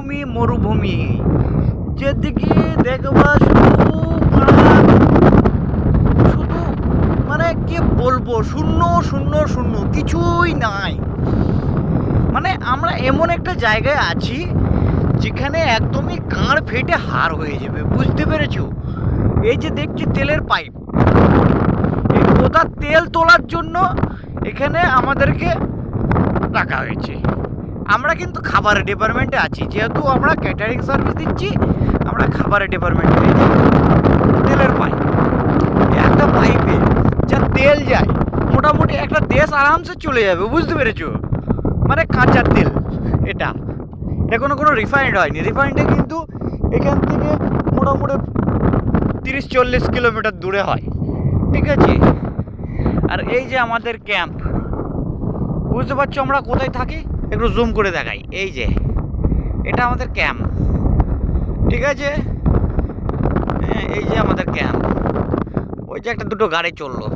মরুভূমি মরুভূমি, যেদিকে দেখবা শুধু শুধু মানে কি বলবো, শূন্য শূন্য শূন্য, কিছুই নাই। মানে আমরা এমন একটা জায়গায় আছি যেখানে একদমই গাঁড় ফেটে হাড় হয়ে যাবে, বুঝতে পেরেছো? এই যে দেখছি তেলের পাইপ, এই গোটা তেল তোলার জন্য এখানে আমাদেরকে রাখা হয়েছে। আমরা কিন্তু খাবারের ডিপার্টমেন্টে আছি, যেহেতু আমরা ক্যাটারিং সার্ভিস দিচ্ছি, আমরা খাবারের ডিপার্টমেন্টে। তেলের পাইপ, একটা পাইপে যা তেল যায় মোটামুটি একটা দেশ আরামসে চলে যাবে, বুঝতে পেরেছো? মানে কাঁচা তেল, এটা কোনো রিফাইন্ড হয়নি। রিফাইন্ডে কিন্তু এখান থেকে মোটামুটি 30-40 কিলোমিটার দূরে হয়, ঠিক আছে? আর এই যে আমাদের ক্যাম্প, বুঝতে পারছো আমরা কোথায় থাকি? একটু জুম করে দেখাই। এই যে এটা আমাদের ক্যাম্প, ঠিক আছে? হ্যাঁ, এই যে আমাদের ক্যাম্প। ওই যে একটা দুটো গাড়ি চললো,